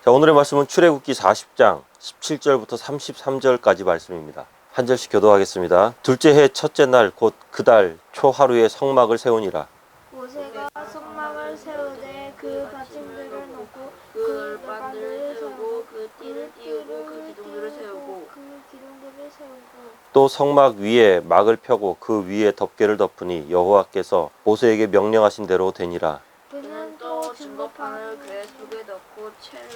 자, 오늘의 말씀은 출애굽기 40장 17절부터 33절까지 말씀입니다. 한 절씩 교도하겠습니다. 둘째 해 첫째 날 곧 그 달 초 하루에 성막을 세우니라. 모세가 성막을 세우되 그 받침들을 놓고 그 돌반들을 세우고 그 띠를 띄우고 그 기둥들을 세우고 또 성막 위에 막을 펴고 그 위에 덮개를 덮으니 여호와께서 모세에게 명령하신 대로 되니라. 그는 또 증거판을 궤 속에 넣고 채를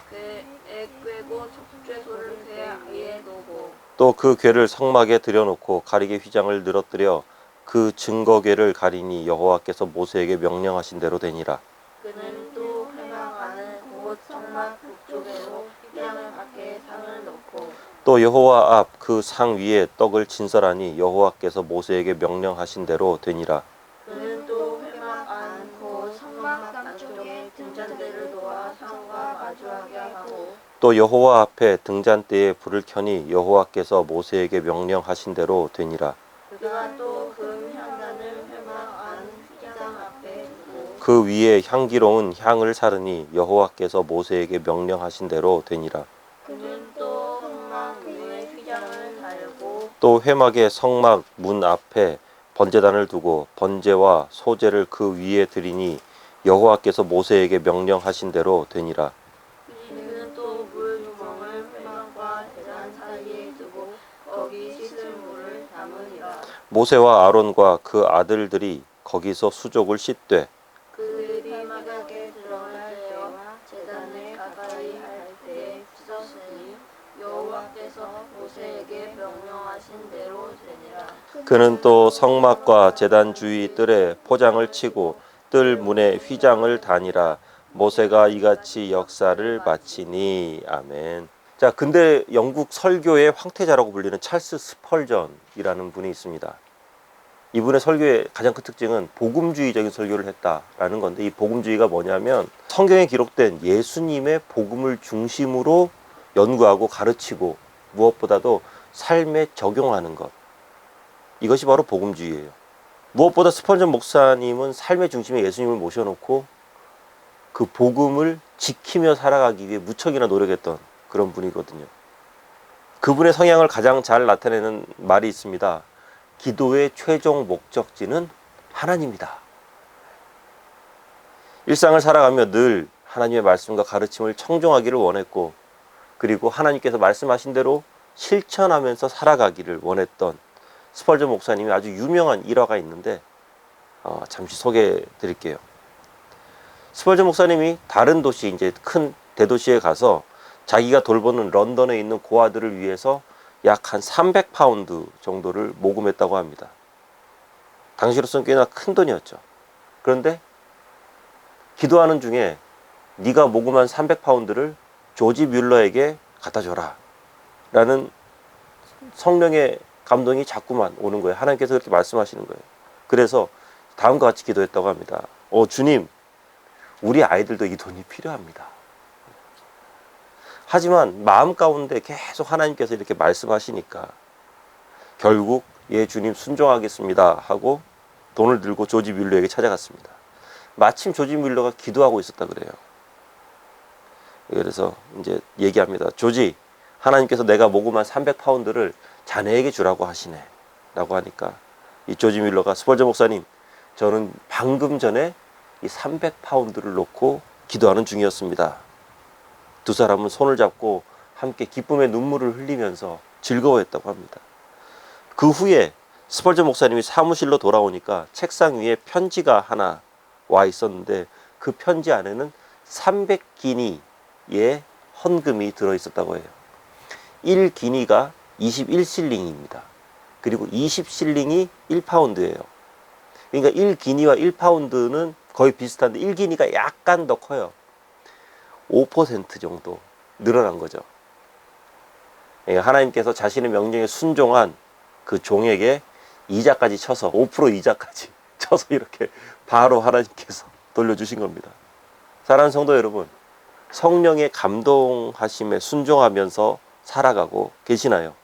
궤에 꿰고 속죄소를 궤 위에 놓고 또 그 궤를 성막에 들여놓고 가리개 휘장을 늘어뜨려 그 증거궤를 가리니 여호와께서 모세에게 명령하신 대로 되니라. 그는 또 회막 안에 곧 성막 북쪽으로 휘장을 밖에 상을 놓고 또 여호와 앞 그 상 위에 떡을 진설하니 여호와께서 모세에게 명령하신 대로 되니라. 그는 또 회막 안 곧 성막 남쪽에 등잔대를 놓아 상과 마주하게 하고 또 여호와 앞에 등잔대에 불을 켜니 여호와께서 모세에게 명령하신 대로 되니라. 그가 또 금 향단을 회막 안 휘장 앞에 두고 그 위에 향기로운 향을 사르니 여호와께서 모세에게 명령하신 대로 되니라. 그는 또 성막 위에 휘장을 달고 또 회막의 성막 문 앞에 번제단을 두고 번제와 소제를 그 위에 드리니 여호와께서 모세에게 명령하신 대로 되니라. 그는 또 물구멍을 회막과 제단 사이에 두고 거기 씻을 물을 담으니라. 모세와 아론과 그 아들들이 거기서 수족을 씻되 그들이 회막에 들어갈 때와 제단에 가까이 할 때에 씻었으니 여호와께서 모세에게 명령하신 대로 되니라. 그는 또 성막과 제단 주위 뜰에 포장을 치고 뜰 문에 휘장을 다니라. 모세가 이같이 역사를 마치니. 아멘. 자, 근데 영국 설교의 황태자라고 불리는 찰스 스펄전이라는 분이 있습니다. 이분의 설교의 가장 큰 특징은 복음주의적인 설교를 했다라는 건데, 이 복음주의가 뭐냐면 성경에 기록된 예수님의 복음을 중심으로 연구하고 가르치고 무엇보다도 삶에 적용하는 것, 이것이 바로 복음주의예요. 무엇보다 스펄전 목사님은 삶의 중심에 예수님을 모셔놓고 그 복음을 지키며 살아가기 위해 무척이나 노력했던 그런 분이거든요. 그분의 성향을 가장 잘 나타내는 말이 있습니다. 기도의 최종 목적지는 하나님이다. 일상을 살아가며 늘 하나님의 말씀과 가르침을 청종하기를 원했고, 그리고 하나님께서 말씀하신 대로 실천하면서 살아가기를 원했던 스펄전 목사님이 아주 유명한 일화가 있는데 잠시 소개해 드릴게요. 스펄전 목사님이 다른 도시, 이제 큰 대도시에 가서 자기가 돌보는 런던에 있는 고아들을 위해서 약 한 300파운드 정도를 모금했다고 합니다. 당시로서는 꽤나 큰 돈이었죠. 그런데 기도하는 중에 네가 모금한 300파운드를 조지 뮬러에게 갖다 줘라 라는 성령의 감동이 자꾸만 오는 거예요. 하나님께서 그렇게 말씀하시는 거예요. 그래서 다음과 같이 기도했다고 합니다. 주님, 우리 아이들도 이 돈이 필요합니다. 하지만 마음 가운데 계속 하나님께서 이렇게 말씀하시니까 결국 예 주님 순종하겠습니다 하고 돈을 들고 조지 뮬러에게 찾아갔습니다. 마침 조지 뮬러가 기도하고 있었다 그래요. 그래서 이제 얘기합니다. 조지, 하나님께서 내가 모금한 300파운드를 자네에게 주라고 하시네 라고 하니까 이 조지 뮬러가 스펄전 목사님, 저는 방금 전에 이 300파운드를 놓고 기도하는 중이었습니다. 두 사람은 손을 잡고 함께 기쁨의 눈물을 흘리면서 즐거워했다고 합니다. 그 후에 스펄전 목사님이 사무실로 돌아오니까 책상 위에 편지가 하나 와 있었는데 그 편지 안에는 300기니의 헌금이 들어있었다고 해요. 1기니가 21실링입니다. 그리고 20실링이 1파운드예요. 그러니까 1기니와 1파운드는 거의 비슷한데 1기니가 약간 더 커요. 5% 정도 늘어난 거죠. 하나님께서 자신의 명령에 순종한 그 종에게 이자까지 쳐서 5% 이자까지 쳐서 이렇게 바로 하나님께서 돌려주신 겁니다. 사랑하는 성도 여러분, 성령의 감동하심에 순종하면서 살아가고 계시나요?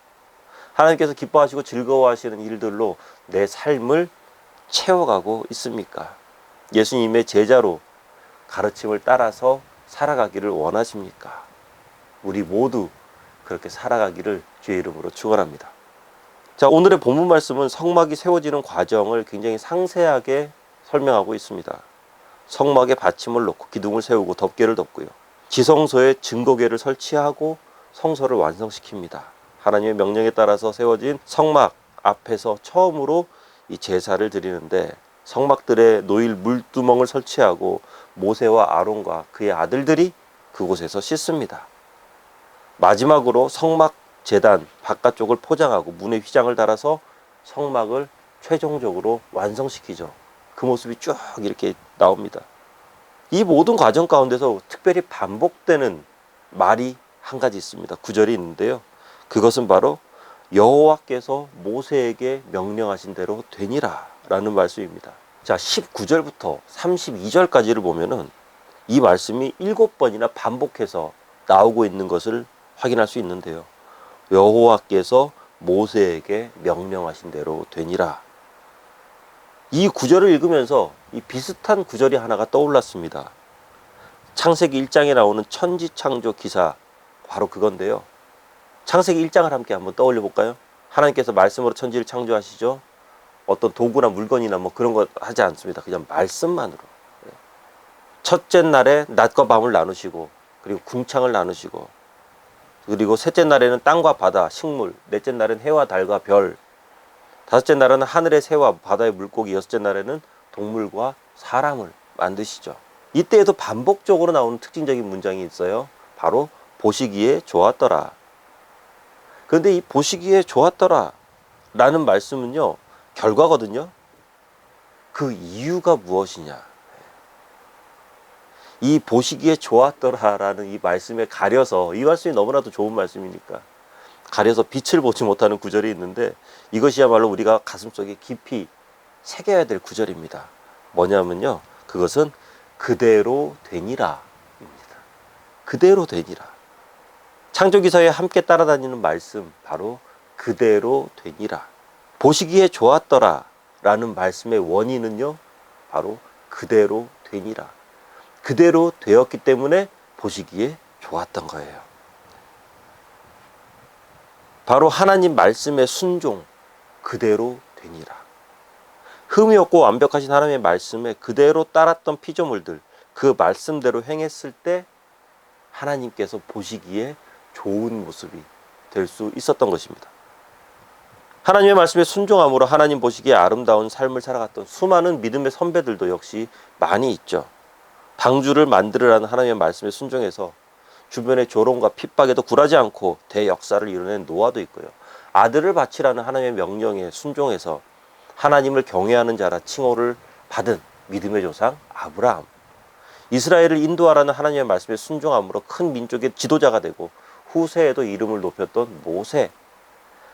하나님께서 기뻐하시고 즐거워하시는 일들로 내 삶을 채워가고 있습니까? 예수님의 제자로 가르침을 따라서 살아가기를 원하십니까? 우리 모두 그렇게 살아가기를 주의 이름으로 축원합니다. 자, 오늘의 본문 말씀은 성막이 세워지는 과정을 굉장히 상세하게 설명하고 있습니다. 성막에 받침을 놓고 기둥을 세우고 덮개를 덮고요. 지성소에 증거궤를 설치하고 성소를 완성시킵니다. 하나님의 명령에 따라서 세워진 성막 앞에서 처음으로 이 제사를 드리는데, 성막들에 놓일 물두멍을 설치하고 모세와 아론과 그의 아들들이 그곳에서 씻습니다. 마지막으로 성막 제단 바깥쪽을 포장하고 문에 휘장을 달아서 성막을 최종적으로 완성시키죠. 그 모습이 쭉 이렇게 나옵니다. 이 모든 과정 가운데서 특별히 반복되는 말이 한 가지 있습니다. 구절이 있는데요. 그것은 바로 여호와께서 모세에게 명령하신 대로 되니라 라는 말씀입니다. 자, 19절부터 32절까지를 보면은 이 말씀이 7번이나 반복해서 나오고 있는 것을 확인할 수 있는데요. 여호와께서 모세에게 명령하신 대로 되니라. 이 구절을 읽으면서 이 비슷한 구절이 하나가 떠올랐습니다. 창세기 1장에 나오는 천지창조 기사, 바로 그건데요. 창세기 1장을 함께 한번 떠올려 볼까요? 하나님께서 말씀으로 천지를 창조하시죠. 어떤 도구나 물건이나 뭐 그런 거 하지 않습니다. 그냥 말씀만으로. 첫째 날에 낮과 밤을 나누시고, 그리고 궁창을 나누시고, 그리고 셋째 날에는 땅과 바다, 식물, 넷째 날은 해와 달과 별, 다섯째 날에는 하늘의 새와 바다의 물고기, 여섯째 날에는 동물과 사람을 만드시죠. 이때에도 반복적으로 나오는 특징적인 문장이 있어요. 바로 보시기에 좋았더라. 그런데 이 보시기에 좋았더라 라는 말씀은요, 결과거든요. 그 이유가 무엇이냐. 이 보시기에 좋았더라라는 이 말씀에 가려서, 이 말씀이 너무나도 좋은 말씀이니까 가려서 빛을 보지 못하는 구절이 있는데, 이것이야말로 우리가 가슴속에 깊이 새겨야 될 구절입니다. 뭐냐면요, 그것은 그대로 되니라 입니다. 그대로 되니라. 창조기사에 함께 따라다니는 말씀, 바로 그대로 되니라. 보시기에 좋았더라 라는 말씀의 원인은요, 바로 그대로 되니라. 그대로 되었기 때문에 보시기에 좋았던 거예요. 바로 하나님 말씀의 순종, 그대로 되니라. 흠이 없고 완벽하신 하나님의 말씀에 그대로 따랐던 피조물들, 그 말씀대로 행했을 때 하나님께서 보시기에 좋은 모습이 될 수 있었던 것입니다. 하나님의 말씀에 순종함으로 하나님 보시기에 아름다운 삶을 살아갔던 수많은 믿음의 선배들도 역시 많이 있죠. 방주를 만들으라는 하나님의 말씀에 순종해서 주변의 조롱과 핍박에도 굴하지 않고 대역사를 이뤄낸 노아도 있고요. 아들을 바치라는 하나님의 명령에 순종해서 하나님을 경외하는 자라 칭호를 받은 믿음의 조상 아브라함, 이스라엘을 인도하라는 하나님의 말씀에 순종함으로 큰 민족의 지도자가 되고 후세에도 이름을 높였던 모세,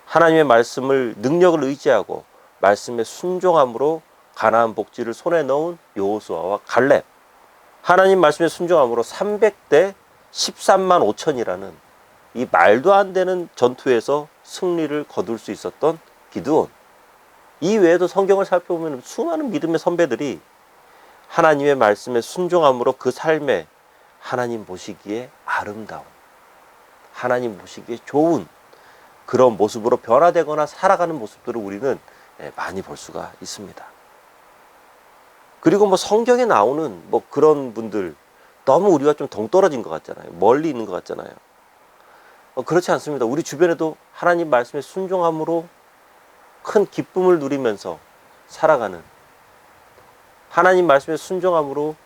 하나님의 말씀을 능력을 의지하고 말씀에 순종함으로 가나안 복지를 손에 넣은 여호수아와 갈렙, 하나님 말씀에 순종함으로 300대 13만 5천이라는 이 말도 안 되는 전투에서 승리를 거둘 수 있었던 기드온, 이 외에도 성경을 살펴보면 수많은 믿음의 선배들이 하나님의 말씀에 순종함으로 그 삶에 하나님 보시기에 아름다운, 하나님 보시기에 좋은 그런 모습으로 변화되거나 살아가는 모습들을 우리는 많이 볼 수가 있습니다. 그리고 뭐 성경에 나오는 뭐 그런 분들, 너무 우리가 좀 동떨어진 것 같잖아요. 멀리 있는 것 같잖아요. 그렇지 않습니다. 우리 주변에도 하나님 말씀에 순종함으로 큰 기쁨을 누리면서 살아가는, 하나님 말씀에 순종함으로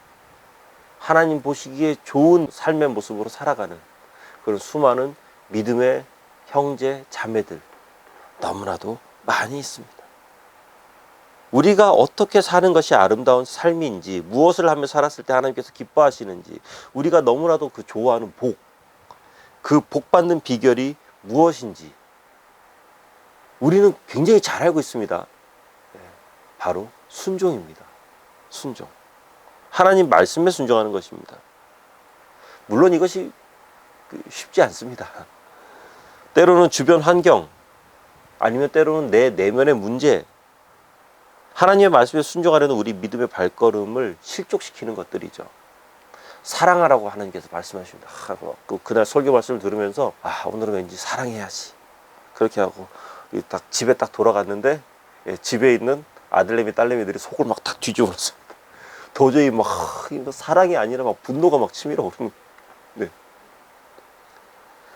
하나님 보시기에 좋은 삶의 모습으로 살아가는 그런 수많은 믿음의 형제, 자매들 너무나도 많이 있습니다. 우리가 어떻게 사는 것이 아름다운 삶인지, 무엇을 하며 살았을 때 하나님께서 기뻐하시는지, 우리가 너무나도 그 좋아하는 복, 그 복받는 비결이 무엇인지 우리는 굉장히 잘 알고 있습니다. 바로 순종입니다. 순종. 하나님 말씀에 순종하는 것입니다. 물론 이것이 쉽지 않습니다. 때로는 주변 환경, 아니면 때로는 내 내면의 문제, 하나님의 말씀에 순종하려는 우리 믿음의 발걸음을 실족시키는 것들이죠. 사랑하라고 하나님께서 말씀하십니다. 그날 설교 말씀을 들으면서 오늘은 왠지 사랑해야지 그렇게 하고 딱 집에 딱 돌아갔는데 집에 있는 아들내미 딸내미들이 속을 막 딱 뒤집어놨어요. 도저히 막 사랑이 아니라 막 분노가 막 치밀어 오르는 거예요. 네.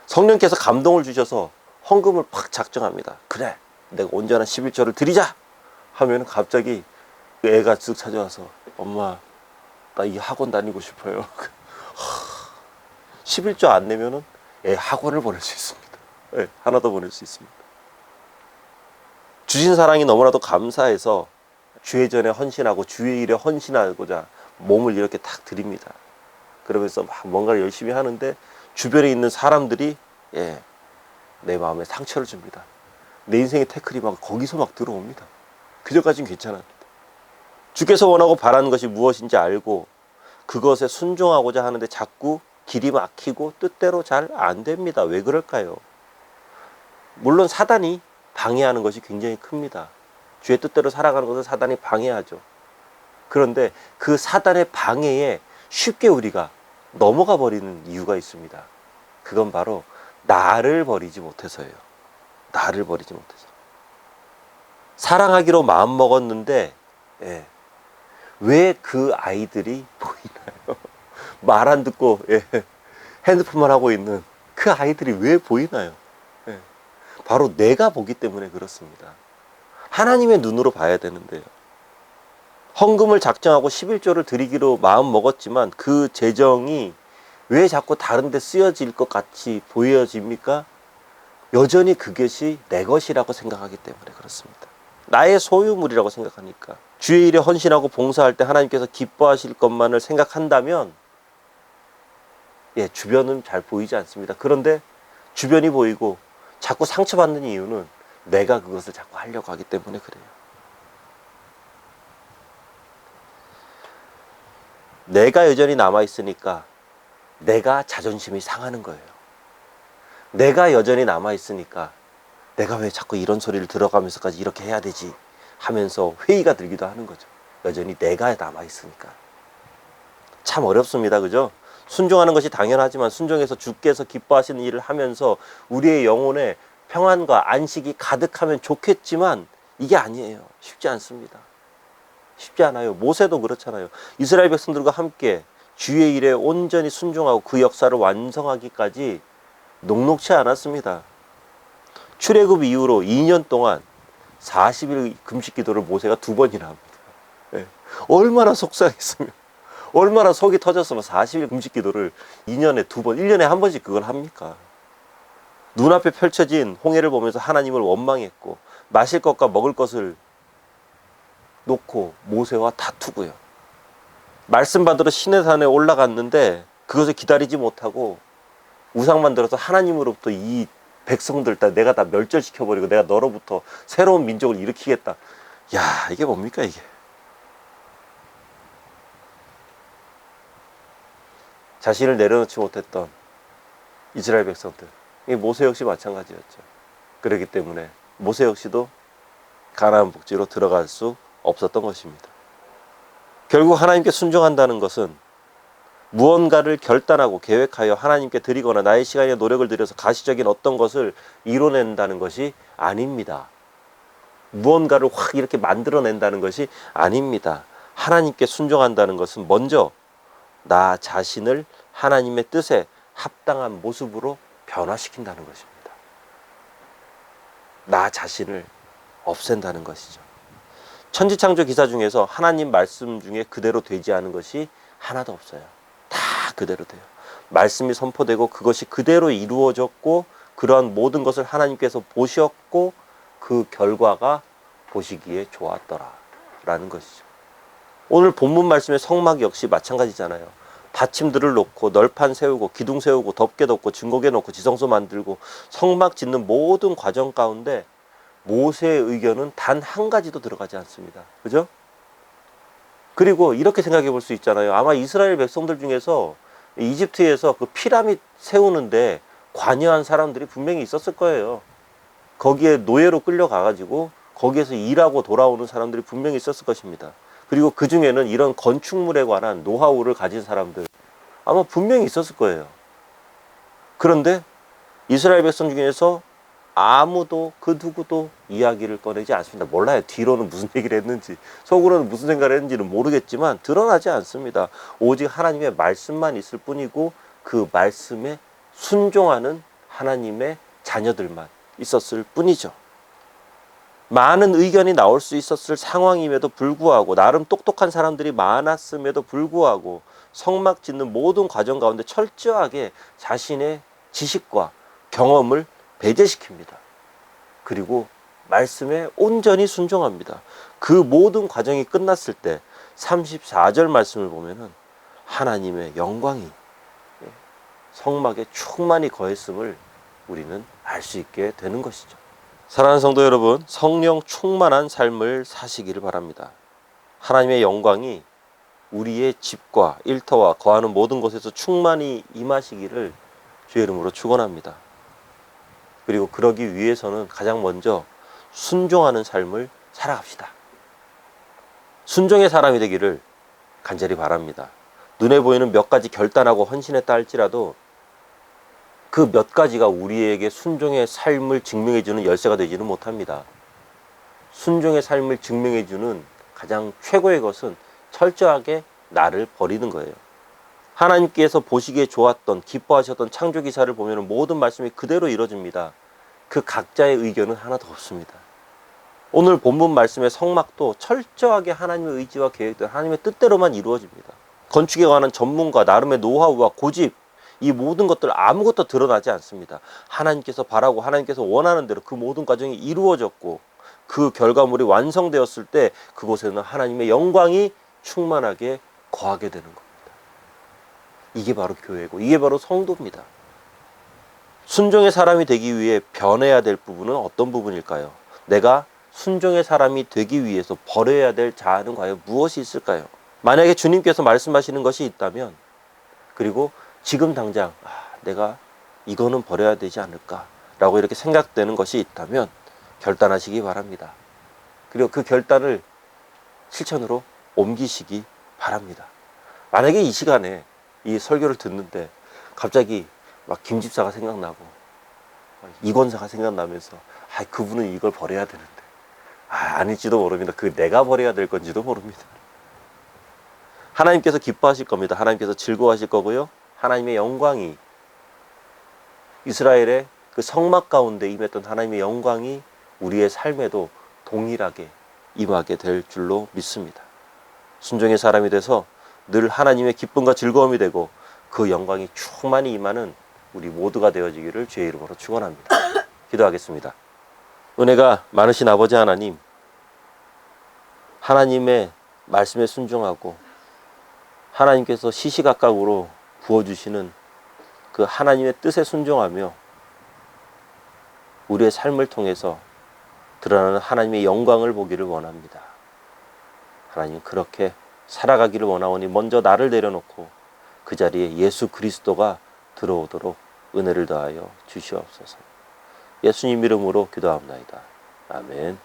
성령께서 감동을 주셔서 헌금을 팍 작정합니다. 그래, 내가 온전한 11조를 드리자 하면 갑자기 애가 쓱 찾아와서 엄마, 나 이 학원 다니고 싶어요. 11조 안 내면은 애 학원을 보낼 수 있습니다. 네, 하나 더 보낼 수 있습니다. 주신 사랑이 너무나도 감사해서 주의 전에 헌신하고 주의 일에 헌신하고자 몸을 이렇게 탁 드립니다. 그러면서 막 뭔가를 열심히 하는데 주변에 있는 사람들이 내 마음에 상처를 줍니다. 내 인생의 태클이 막 거기서 막 들어옵니다. 그전까지는 괜찮았는데 주께서 원하고 바라는 것이 무엇인지 알고 그것에 순종하고자 하는데 자꾸 길이 막히고 뜻대로 잘 안 됩니다. 왜 그럴까요? 물론 사단이 방해하는 것이 굉장히 큽니다. 주의 뜻대로 살아가는 것을 사단이 방해하죠. 그런데 그 사단의 방해에 쉽게 우리가 넘어가 버리는 이유가 있습니다. 그건 바로 나를 버리지 못해서예요. 나를 버리지 못해서. 사랑하기로 마음먹었는데 왜 그 아이들이 보이나요? 말 안 듣고 핸드폰만 하고 있는 그 아이들이 왜 보이나요? 바로 내가 보기 때문에 그렇습니다. 하나님의 눈으로 봐야 되는데요. 헌금을 작정하고 11조를 드리기로 마음 먹었지만 그 재정이 왜 자꾸 다른 데 쓰여질 것 같이 보여집니까? 여전히 그것이 내 것이라고 생각하기 때문에 그렇습니다. 나의 소유물이라고 생각하니까. 주의 일에 헌신하고 봉사할 때 하나님께서 기뻐하실 것만을 생각한다면 주변은 잘 보이지 않습니다. 그런데 주변이 보이고 자꾸 상처받는 이유는 내가 그것을 자꾸 하려고 하기 때문에 그래요. 내가 여전히 남아있으니까 내가 자존심이 상하는 거예요. 내가 여전히 남아있으니까 내가 왜 자꾸 이런 소리를 들어가면서까지 이렇게 해야 되지 하면서 회의가 들기도 하는 거죠. 여전히 내가 남아있으니까. 참 어렵습니다. 그죠? 순종하는 것이 당연하지만 순종해서 주께서 기뻐하시는 일을 하면서 우리의 영혼에 평안과 안식이 가득하면 좋겠지만 이게 아니에요. 쉽지 않습니다. 쉽지 않아요. 모세도 그렇잖아요. 이스라엘 백성들과 함께 주의 일에 온전히 순종하고 그 역사를 완성하기까지 녹록치 않았습니다. 출애굽 이후로 2년 동안 40일 금식 기도를 모세가 2번이나 합니다. 얼마나 속상했으면, 얼마나 속이 터졌으면 40일 금식 기도를 2년에 2번, 1년에 한 번씩 그걸 합니까? 눈앞에 펼쳐진 홍해를 보면서 하나님을 원망했고 마실 것과 먹을 것을 놓고 모세와 다투고요. 말씀 받으러 시내산에 올라갔는데 그것을 기다리지 못하고 우상 만들어서 하나님으로부터 이 백성들 내가 다 멸절시켜버리고 내가 너로부터 새로운 민족을 일으키겠다. 야, 이게 뭡니까 이게? 자신을 내려놓지 못했던 이스라엘 백성들. 모세 역시 마찬가지였죠. 그렇기 때문에 모세 역시도 가나안 복지로 들어갈 수 없었던 것입니다. 결국 하나님께 순종한다는 것은 무언가를 결단하고 계획하여 하나님께 드리거나 나의 시간이나 노력을 들여서 가시적인 어떤 것을 이뤄낸다는 것이 아닙니다. 무언가를 확 이렇게 만들어낸다는 것이 아닙니다. 하나님께 순종한다는 것은 먼저 나 자신을 하나님의 뜻에 합당한 모습으로 변화시킨다는 것입니다. 나 자신을 없앤다는 것이죠. 천지창조 기사 중에서 하나님 말씀 중에 그대로 되지 않은 것이 하나도 없어요. 다 그대로 돼요. 말씀이 선포되고 그것이 그대로 이루어졌고 그러한 모든 것을 하나님께서 보셨고 그 결과가 보시기에 좋았더라 라는 것이죠. 오늘 본문 말씀의 성막 역시 마찬가지잖아요. 받침들을 놓고 널판 세우고 기둥 세우고 덮개 덮고 증거계 놓고 지성소 만들고 성막 짓는 모든 과정 가운데 모세의 의견은 단 한 가지도 들어가지 않습니다. 그죠? 그리고 이렇게 생각해 볼 수 있잖아요. 아마 이스라엘 백성들 중에서 이집트에서 그 피라밋 세우는데 관여한 사람들이 분명히 있었을 거예요. 거기에 노예로 끌려가가지고 거기에서 일하고 돌아오는 사람들이 분명히 있었을 것입니다. 그리고 그 중에는 이런 건축물에 관한 노하우를 가진 사람들, 아마 분명히 있었을 거예요. 그런데 이스라엘 백성 중에서 아무도 그 누구도 이야기를 꺼내지 않습니다. 몰라요. 뒤로는 무슨 얘기를 했는지, 속으로는 무슨 생각을 했는지는 모르겠지만 드러나지 않습니다. 오직 하나님의 말씀만 있을 뿐이고 그 말씀에 순종하는 하나님의 자녀들만 있었을 뿐이죠. 많은 의견이 나올 수 있었을 상황임에도 불구하고, 나름 똑똑한 사람들이 많았음에도 불구하고 성막 짓는 모든 과정 가운데 철저하게 자신의 지식과 경험을 배제시킵니다. 그리고 말씀에 온전히 순종합니다. 그 모든 과정이 끝났을 때 34절 말씀을 보면은 하나님의 영광이 성막에 충만히 거했음을 우리는 알 수 있게 되는 것이죠. 사랑하는 성도 여러분, 성령 충만한 삶을 사시기를 바랍니다. 하나님의 영광이 우리의 집과 일터와 거하는 모든 곳에서 충만히 임하시기를 주의 이름으로 축원합니다. 그리고 그러기 위해서는 가장 먼저 순종하는 삶을 살아갑시다. 순종의 사람이 되기를 간절히 바랍니다. 눈에 보이는 몇 가지 결단하고 헌신했다 할지라도 그 몇 가지가 우리에게 순종의 삶을 증명해주는 열쇠가 되지는 못합니다. 순종의 삶을 증명해주는 가장 최고의 것은 철저하게 나를 버리는 거예요. 하나님께서 보시기에 좋았던, 기뻐하셨던 창조 기사를 보면 모든 말씀이 그대로 이루어집니다. 그 각자의 의견은 하나도 없습니다. 오늘 본문 말씀의 성막도 철저하게 하나님의 의지와 계획대로 하나님의 뜻대로만 이루어집니다. 건축에 관한 전문가, 나름의 노하우와 고집, 이 모든 것들 아무것도 드러나지 않습니다. 하나님께서 바라고 하나님께서 원하는 대로 그 모든 과정이 이루어졌고 그 결과물이 완성되었을 때 그곳에는 하나님의 영광이 충만하게 거하게 되는 겁니다. 이게 바로 교회고 이게 바로 성도입니다. 순종의 사람이 되기 위해 변해야 될 부분은 어떤 부분일까요? 내가 순종의 사람이 되기 위해서 버려야 될 자아는 과연 무엇이 있을까요? 만약에 주님께서 말씀하시는 것이 있다면, 그리고 지금 당장 내가 이거는 버려야 되지 않을까 라고 이렇게 생각되는 것이 있다면 결단하시기 바랍니다. 그리고 그 결단을 실천으로 옮기시기 바랍니다. 만약에 이 시간에 이 설교를 듣는데 갑자기 막 김집사가 생각나고 이권사가 생각나면서 그분은 이걸 버려야 되는데 아닐지도 모릅니다. 그 내가 버려야 될 건지도 모릅니다. 하나님께서 기뻐하실 겁니다. 하나님께서 즐거워하실 거고요. 하나님의 영광이, 이스라엘의 그 성막 가운데 임했던 하나님의 영광이 우리의 삶에도 동일하게 임하게 될 줄로 믿습니다. 순종의 사람이 돼서 늘 하나님의 기쁨과 즐거움이 되고 그 영광이 충만히 임하는 우리 모두가 되어지기를 주의 이름으로 축원합니다. 기도하겠습니다. 은혜가 많으신 아버지 하나님, 하나님의 말씀에 순종하고 하나님께서 시시각각으로 부어주시는 그 하나님의 뜻에 순종하며 우리의 삶을 통해서 드러나는 하나님의 영광을 보기를 원합니다. 하나님, 그렇게 살아가기를 원하오니 먼저 나를 내려놓고 그 자리에 예수 그리스도가 들어오도록 은혜를 더하여 주시옵소서. 예수님 이름으로 기도합니다. 아멘.